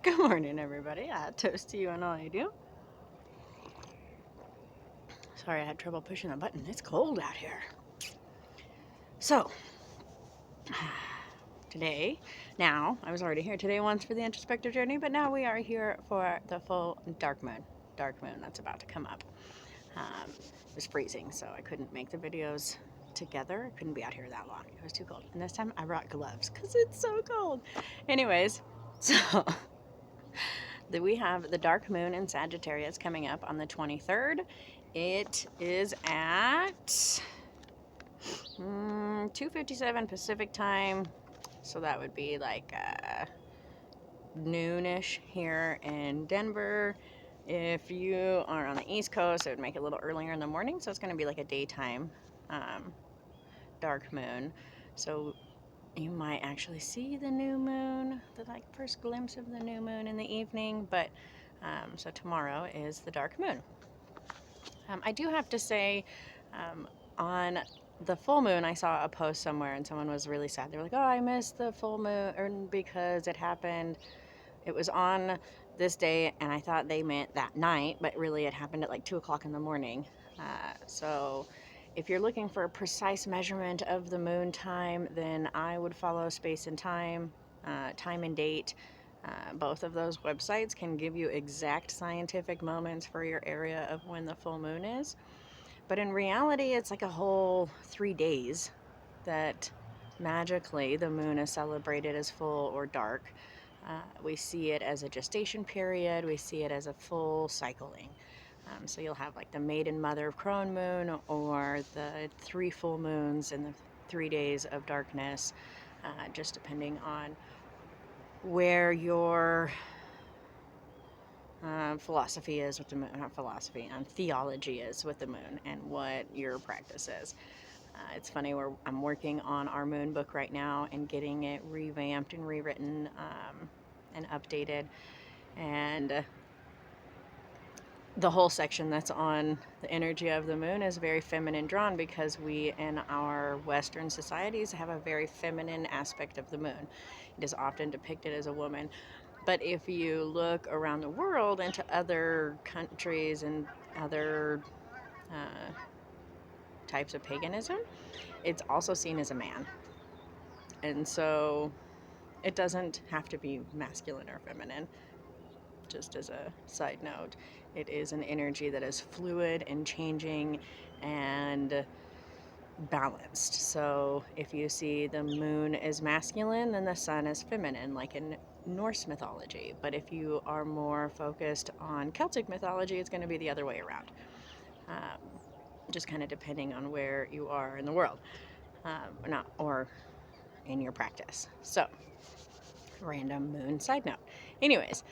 Good morning, everybody. Toast to you and all you do. Sorry, I had trouble pushing the button. It's cold out here. So, today, now, I was already here today once for the introspective journey, but now we are here for the full dark moon. Dark moon that's about to come up. It was freezing, so I couldn't make the videos together. I couldn't be out here that long. It was too cold. And this time I brought gloves because it's so cold. Anyways, so we have the dark moon in Sagittarius coming up on the 23rd. It is at 2:57 Pacific time, so that would be like noonish here in Denver. If you are on the East Coast, it would make it a little earlier in the morning, so it's going to be like a daytime dark moon. So you might actually see the new moon, the first glimpse of the new moon in the evening, but so tomorrow is the dark moon. I do have to say, on the full moon, I saw a post somewhere and someone was really sad. They were like, oh, I missed the full moon because it happened. It was on this day, and I thought they meant that night, but really it happened at like 2 o'clock in the morning. So if you're looking for a precise measurement of the moon time, then I would follow Space and Time, Time and Date. Both of those websites can give you exact scientific moments for your area of when the full moon is. But in reality, it's like a whole 3 days that magically the moon is celebrated as full or dark. We see it as a gestation period. We see it as a full cycling. So you'll have like the maiden mother of crone moon, or the 3 full moons in the 3 days of darkness, just depending on where your philosophy is with the moon, not philosophy, theology is with the moon, and what your practice is. It's funny, I'm working on our moon book right now and getting it revamped and rewritten and updated, and the whole section that's on the energy of the moon is very feminine drawn, because we in our Western societies have a very feminine aspect of the moon. It is often depicted as a woman. But if you look around the world into other countries and other types of paganism, it's also seen as a man. And so it doesn't have to be masculine or feminine. Just as a side note, it is an energy that is fluid and changing and balanced. So if you see the moon is masculine, then the sun is feminine, like in Norse mythology. But if you are more focused on Celtic mythology, it's going to be the other way around. Just kind of depending on where you are in the world, or in your practice. So, random moon side note. Anyways,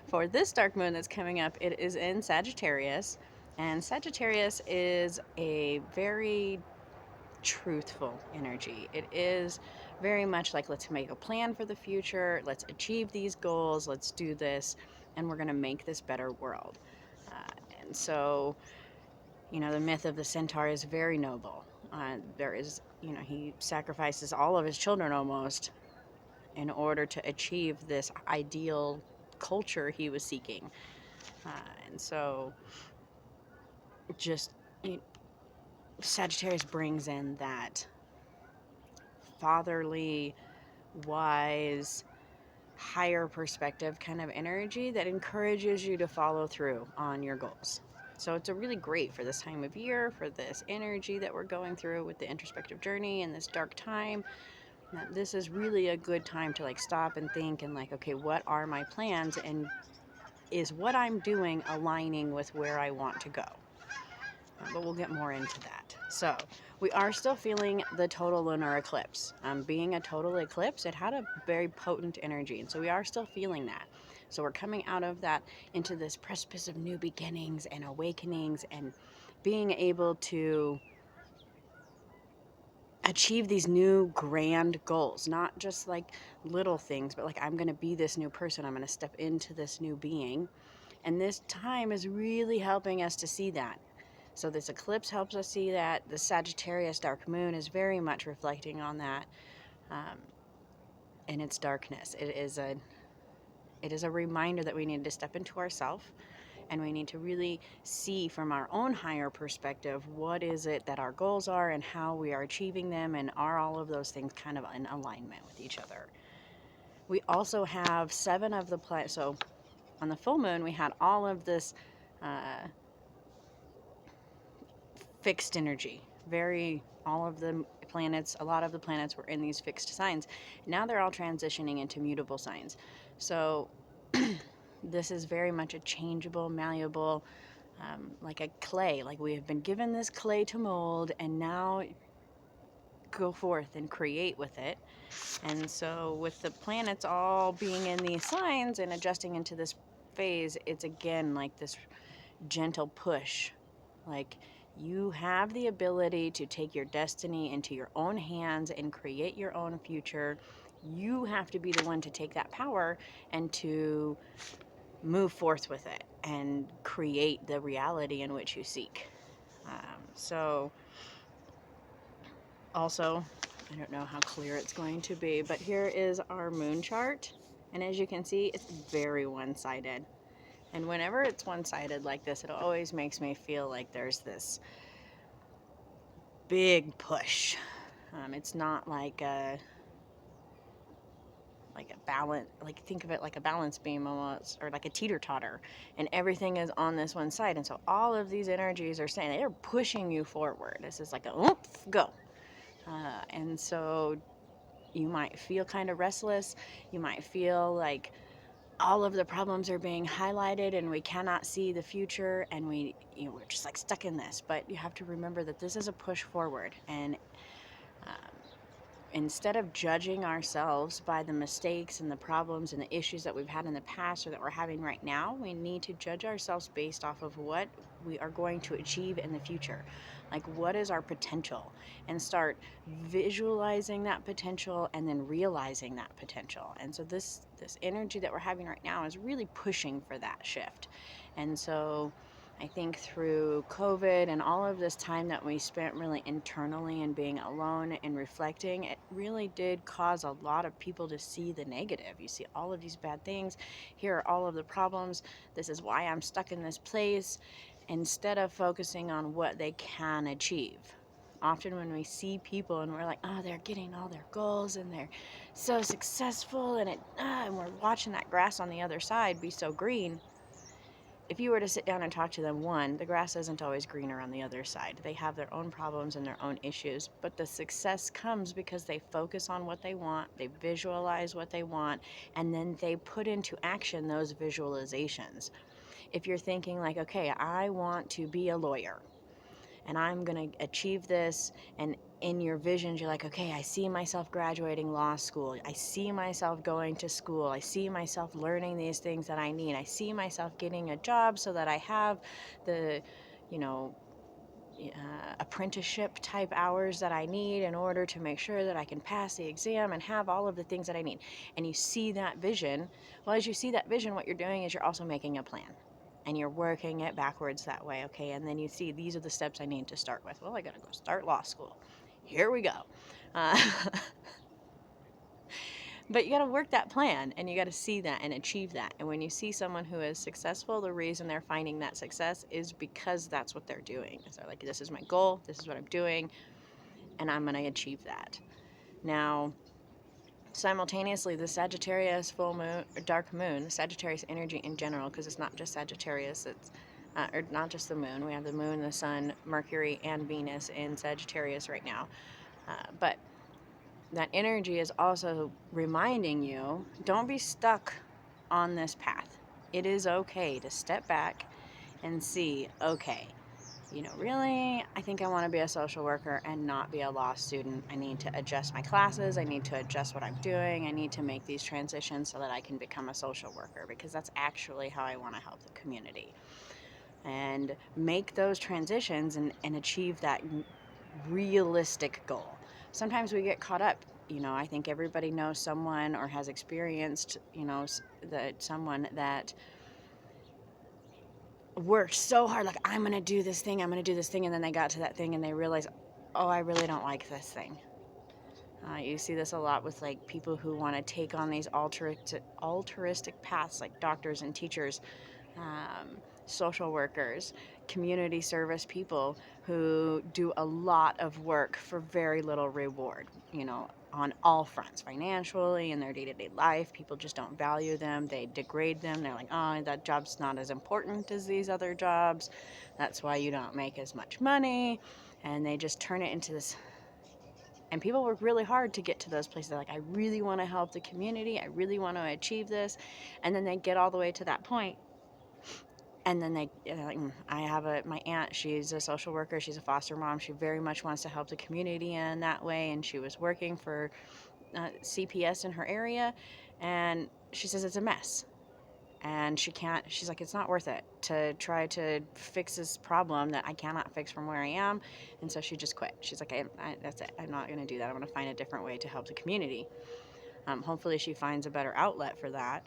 for this dark moon that's coming up, it is in Sagittarius, and Sagittarius is a very truthful energy. It is very much like, let's make a plan for the future, let's achieve these goals, let's do this, and we're going to make this better world. And so, the myth of the centaur is very noble. There is, he sacrifices all of his children almost in order to achieve this ideal culture he was seeking. And so, just Sagittarius brings in that fatherly, wise, higher perspective kind of energy that encourages you to follow through on your goals. So it's a really great for this time of year, for this energy that we're going through with the introspective journey and this dark time. This is really a good time to stop and think and okay, what are my plans, and is what I'm doing aligning with where I want to go? But we'll get more into that. So we are still feeling the total lunar eclipse. Being a total eclipse, it had a very potent energy, and so we are still feeling that. So we're coming out of that into this precipice of new beginnings and awakenings, and being able to achieve these new grand goals, not just little things, but I'm going to be this new person. I'm going to step into this new being. And this time is really helping us to see that. So this eclipse helps us see that. The Sagittarius dark moon is very much reflecting on that. um, in its darkness. It is a reminder that we need to step into ourselves, and we need to really see from our own higher perspective what is it that our goals are and how we are achieving them, and are all of those things kind of in alignment with each other. We also have 7 of the planets. So on the full moon, we had all of this uh, fixed energy. All of the planets, a lot of the planets were in these fixed signs. Now they're all transitioning into mutable signs. So this is very much a changeable, malleable, like a clay. Like we have been given this clay to mold, and now go forth and create with it. And so, with the planets all being in these signs and adjusting into this phase, it's again like this gentle push. Like, you have the ability to take your destiny into your own hands and create your own future. You have to be the one to take that power and to move forth with it and create the reality in which you seek. So, also, I don't know how clear it's going to be, but here is our moon chart. And as you can see, it's very one-sided. And whenever it's one-sided like this, it always makes me feel like there's this big push. It's not like a balance, like think of it like a balance beam almost, or like a teeter-totter, and everything is on this one side. And so all of these energies are saying they're pushing you forward. This is like a oomph, go. And so you might feel kind of restless. You might feel like all of the problems are being highlighted and we cannot see the future, and we're just like stuck in this. But you have to remember that this is a push forward, and um, instead of judging ourselves by the mistakes and the problems and the issues that we've had in the past or that we're having right now, we need to judge ourselves based off of what we are going to achieve in the future. Like, what is our potential? And start visualizing that potential and then realizing that potential. And so this energy that we're having right now is really pushing for that shift. And so I think through COVID and all of this time that we spent really internally and being alone and reflecting, it really did cause a lot of people to see the negative. You see all of these bad things. Here are all of the problems. This is why I'm stuck in this place. Instead of focusing on what they can achieve. Often when we see people and we're like, oh, they're getting all their goals and they're so successful, and we're watching that grass on the other side be so green. If you were to sit down and talk to them, one, the grass isn't always greener on the other side. They have their own problems and their own issues, but the success comes because they focus on what they want, they visualize what they want, and then they put into action those visualizations. If you're thinking like, okay, I want to be a lawyer, and I'm going to achieve this. And in your visions, you're like, okay, I see myself graduating law school. I see myself going to school. I see myself learning these things that I need. I see myself getting a job so that I have the, you know, apprenticeship type hours that I need in order to make sure that I can pass the exam and have all of the things that I need. And you see that vision. Well, as you see that vision, what you're doing is you're also making a plan. And you're working it backwards that way, okay? And then you see, these are the steps I need to start with. Well, I gotta go start law school. Here we go. Uh, but you gotta work that plan, and you gotta see that and achieve that. And when you see someone who is successful, the reason they're finding that success is because that's what they're doing. So they're like, this is my goal, this is what I'm doing, and I'm gonna achieve that. Now, simultaneously, the Sagittarius full moon, dark moon, the Sagittarius energy in general, because it's not just Sagittarius, it's or not just the moon. We have the moon, the sun, Mercury, and Venus in Sagittarius right now. But that energy is also reminding you, don't be stuck on this path. It is okay to step back and see, okay, really, I think I want to be a social worker and not be a law student. I need to adjust my classes. I need to adjust what I'm doing. I need to make these transitions so that I can become a social worker, because that's actually how I want to help the community. And make those transitions and achieve that realistic goal. Sometimes we get caught up. I think everybody knows someone or has experienced, that someone that worked so hard, like, I'm gonna do this thing, and then they got to that thing and they realized, oh, I really don't like this thing. You see this a lot with like people who want to take on these altruistic paths, like doctors and teachers, social workers, community service people who do a lot of work for very little reward, on all fronts, financially, in their day-to-day life. People just don't value them. They degrade them. They're like, oh, that job's not as important as these other jobs. That's why you don't make as much money. And they just turn it into this. And people work really hard to get to those places. They're like, I really want to help the community. I really want to achieve this. And then they get all the way to that point, and then they're like, I have my aunt, she's a social worker, she's a foster mom, she very much wants to help the community in that way, and she was working for CPS in her area, and she says it's a mess, and she's like, it's not worth it to try to fix this problem that I cannot fix from where I am. And so she just quit. She's like, that's it, I'm not going to do that, I'm going to find a different way to help the community. Hopefully she finds a better outlet for that.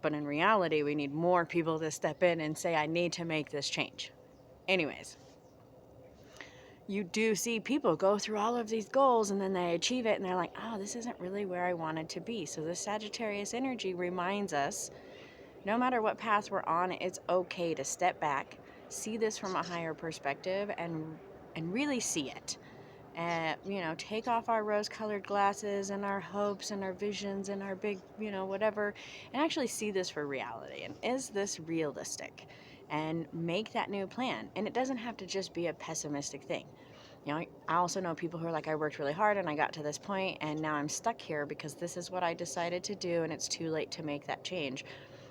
But in reality, we need more people to step in and say, I need to make this change. Anyways, you do see people go through all of these goals and then they achieve it and they're like, oh, this isn't really where I wanted to be. So this Sagittarius energy reminds us, no matter what path we're on, it's okay to step back, see this from a higher perspective, and really see it. And take off our rose-colored glasses and our hopes and our visions and our big, whatever, and actually see this for reality. And is this realistic? And make that new plan. And it doesn't have to just be a pessimistic thing. I also know people who are like, I worked really hard and I got to this point and now I'm stuck here because this is what I decided to do and it's too late to make that change.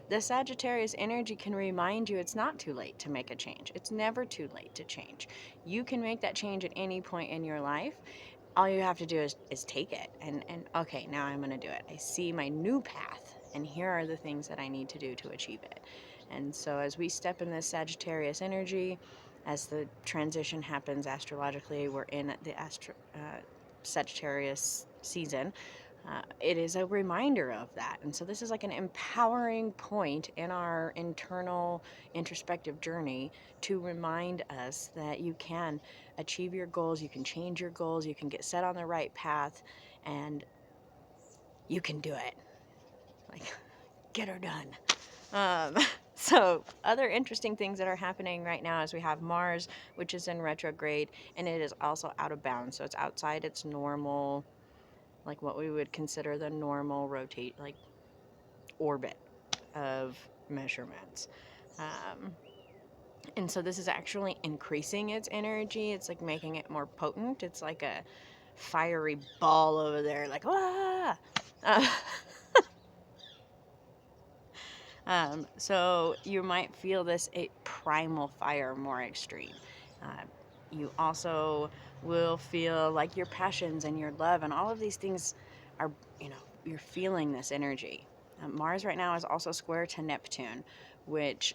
The Sagittarius energy can remind you it's not too late to make a change. It's never too late to change. You can make that change at any point in your life. All you have to do is take it and okay, now I'm going to do it. I see my new path and here are the things that I need to do to achieve it. And so as we step in this Sagittarius energy, as the transition happens astrologically, we're in the Sagittarius season. It is a reminder of that. And so this is like an empowering point in our internal introspective journey to remind us that you can achieve your goals, you can change your goals, you can get set on the right path, and you can do it. Like, get her done. So other interesting things that are happening right now is we have Mars, which is in retrograde, and it is also out of bounds. So it's outside its normal, like what we would consider the normal orbit of measurements. And so this is actually increasing its energy. It's like making it more potent. It's like a fiery ball over there, like, ah! So you might feel this primal fire more extreme. You also will feel like your passions and your love and all of these things are, you're feeling this energy. Mars right now is also square to Neptune, which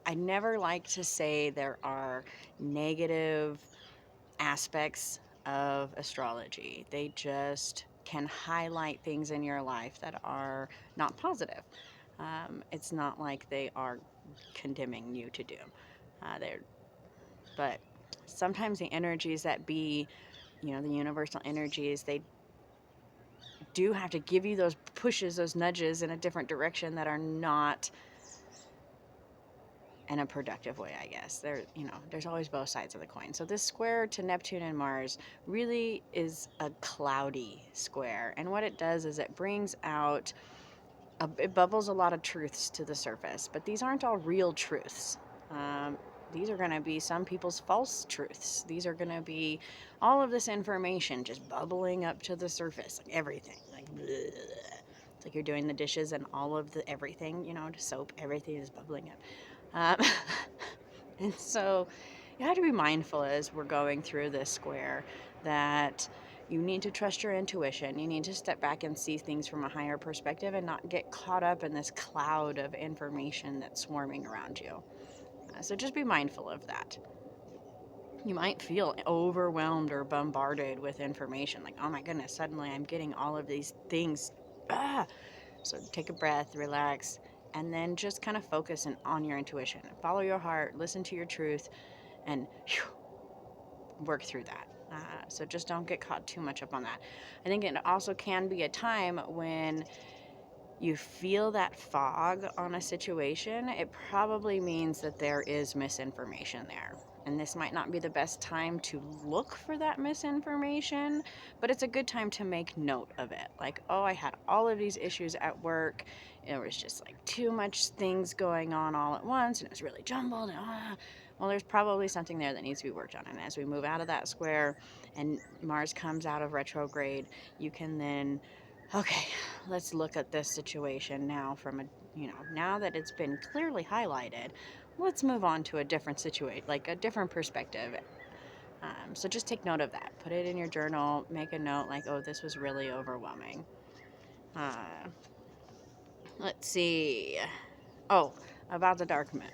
I never like to say there are negative aspects of astrology. They just can highlight things in your life that are not positive. It's not like they are condemning you to doom. But sometimes the energies that be, the universal energies, they do have to give you those pushes, those nudges in a different direction that are not in a productive way, I guess. There's always both sides of the coin. So this square to Neptune and Mars really is a cloudy square. And what it does is it brings out, it bubbles a lot of truths to the surface. But these aren't all real truths. These are going to be some people's false truths. These are going to be all of this information just bubbling up to the surface, like everything. Like, bleh. It's like you're doing the dishes and all of the everything, soap, everything is bubbling up. And so you have to be mindful as we're going through this square that you need to trust your intuition. You need to step back and see things from a higher perspective and not get caught up in this cloud of information that's swarming around you. So just be mindful of that. You might feel overwhelmed or bombarded with information. Like, oh my goodness, suddenly I'm getting all of these things. So take a breath, relax, and then just kind of focus on your intuition. Follow your heart, listen to your truth, and work through that. So just don't get caught too much up on that. I think it also can be a time when you feel that fog on a situation. It probably means that there is misinformation there. And this might not be the best time to look for that misinformation, but it's a good time to make note of it. Like, oh, I had all of these issues at work. There was just like too much things going on all at once, and it was really jumbled. And, well, there's probably something there that needs to be worked on. And as we move out of that square and Mars comes out of retrograde, you can then, okay, let's look at this situation now from a, now that it's been clearly highlighted, let's move on to a different situation, like a different perspective. So just take note of that. Put it in your journal. Make a note like, oh, this was really overwhelming. Let's see. Oh, about the dark moon.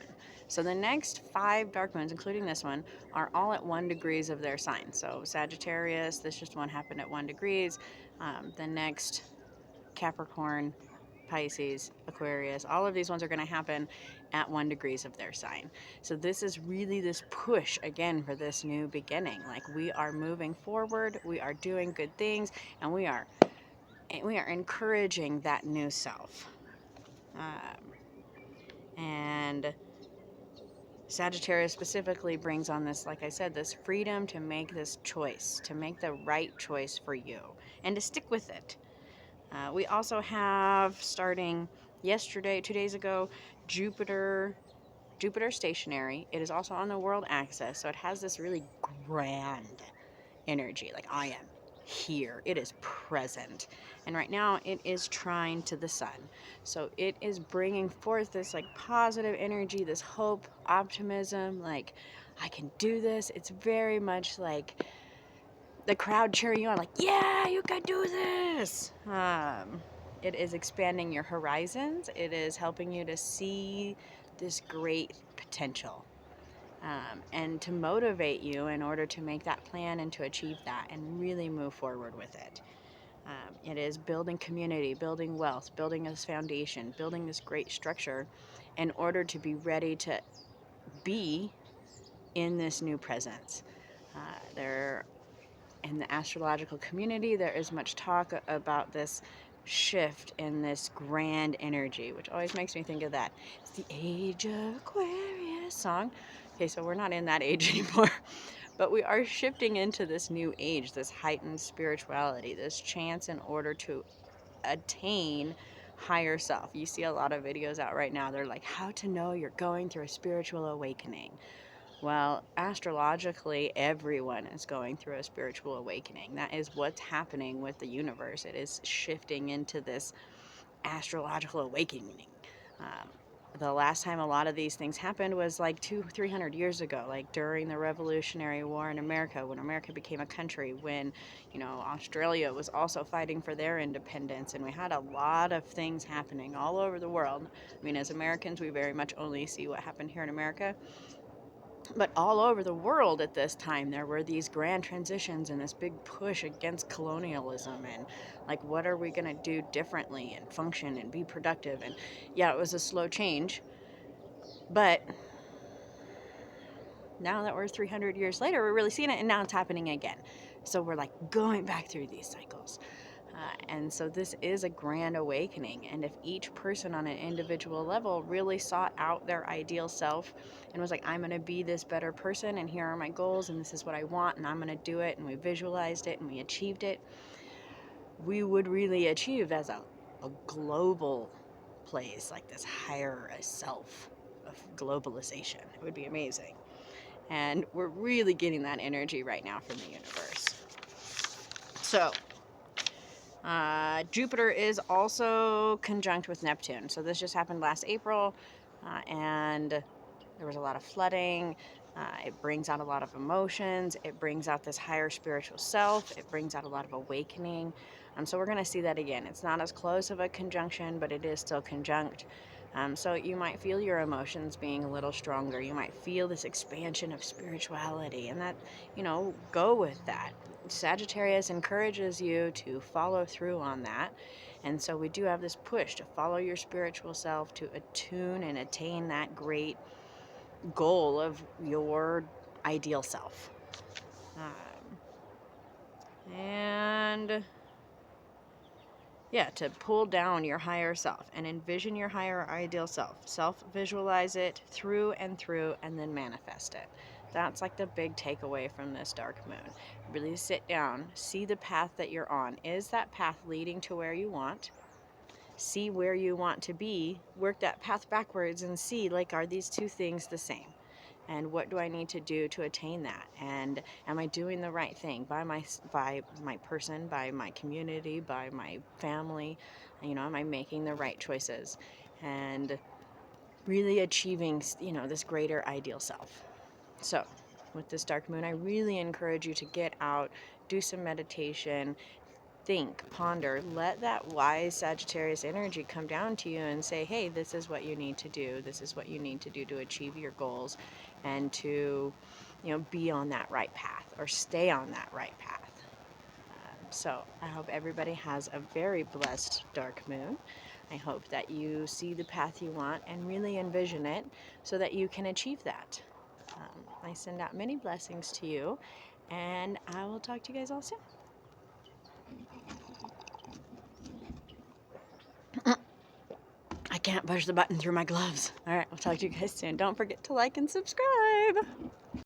So the next 5 dark moons, including this one, are all at 1 degrees of their sign. So Sagittarius, this just one happened at 1 degrees. The next Capricorn, Pisces, Aquarius, all of these ones are going to happen at 1 degrees of their sign. So this is really this push again for this new beginning. Like, we are moving forward, we are doing good things, and we are encouraging that new self. And Sagittarius specifically brings on this, like I said, this freedom to make this choice, to make the right choice for you, and to stick with it. We also have, starting yesterday, 2 days ago, Jupiter stationary. It is also on the world axis, so it has this really grand energy. Like, I am here. It is present. And right now it is trine to the sun. So it is bringing forth this like positive energy, this hope, optimism, like, I can do this. It's very much like the crowd cheering you on, like, yeah, you can do this. It is expanding your horizons. It is helping you to see this great potential, and to motivate you in order to make that plan and to achieve that and really move forward with it. It is building community, building wealth, building this foundation, building this great structure in order to be ready to be in this new presence. There In the astrological community, there is much talk about this shift in this grand energy, which always makes me think of that "It's the Age of Aquarius" song. Okay, so we're not in that age anymore, but we are shifting into this new age, this heightened spirituality, this chance in order to attain higher self. You see a lot of videos out right now, they're like, how to know you're going through a spiritual awakening. Well, astrologically, everyone is going through a spiritual awakening. That is what's happening with the universe. It is shifting into this astrological awakening. The last time a lot of these things happened was like 200-300 years ago, like during the Revolutionary War in America, when America became a country, when, Australia was also fighting for their independence, and we had a lot of things happening all over the world. I mean, as Americans, we very much only see what happened here in America. But all over the world at this time, there were these grand transitions and this big push against colonialism and, like, what are we going to do differently and function and be productive? And yeah, it was a slow change. But now that we're 300 years later, we're really seeing it, and now it's happening again. So we're like going back through these cycles. And so this is a grand awakening. And if each person on an individual level really sought out their ideal self and was like, I'm going to be this better person, and here are my goals, and this is what I want, and I'm going to do it, and we visualized it and we achieved it, we would really achieve as a global place, like this higher self of globalization. It would be amazing. And we're really getting that energy right now from the universe. So Jupiter is also conjunct with Neptune. So this just happened last April, and there was a lot of flooding. It brings out a lot of emotions. It brings out this higher spiritual self. It brings out a lot of awakening. So we're going to see that again. It's not as close of a conjunction, but it is still conjunct. So you might feel your emotions being a little stronger. You might feel this expansion of spirituality, and that, go with that. Sagittarius encourages you to follow through on that. And so we do have this push to follow your spiritual self, to attune and attain that great goal of your ideal self. And yeah, to pull down your higher self and envision your higher ideal self. Self-visualize it through, and then manifest it. That's like the big takeaway from this dark moon. Really sit down, see the path that you're on. Is that path leading to where you want? See where you want to be, work that path backwards and see, like, are these two things the same? And what do I need to do to attain that? And am I doing the right thing by my person, by my community, by my family? You know, am I making the right choices and really achieving, you know, this greater ideal self? So with this dark moon, I really encourage you to get out, do some meditation, think, ponder, let that wise Sagittarius energy come down to you and say, hey, this is what you need to do. This is what you need to do to achieve your goals and to, you know, be on that right path or stay on that right path. So I hope everybody has a very blessed dark moon. I hope that you see the path you want and really envision it so that you can achieve that. I send out many blessings to you, and I will talk to you guys all soon. I can't push the button through my gloves. All right, I'll talk to you guys soon. Don't forget to like and subscribe.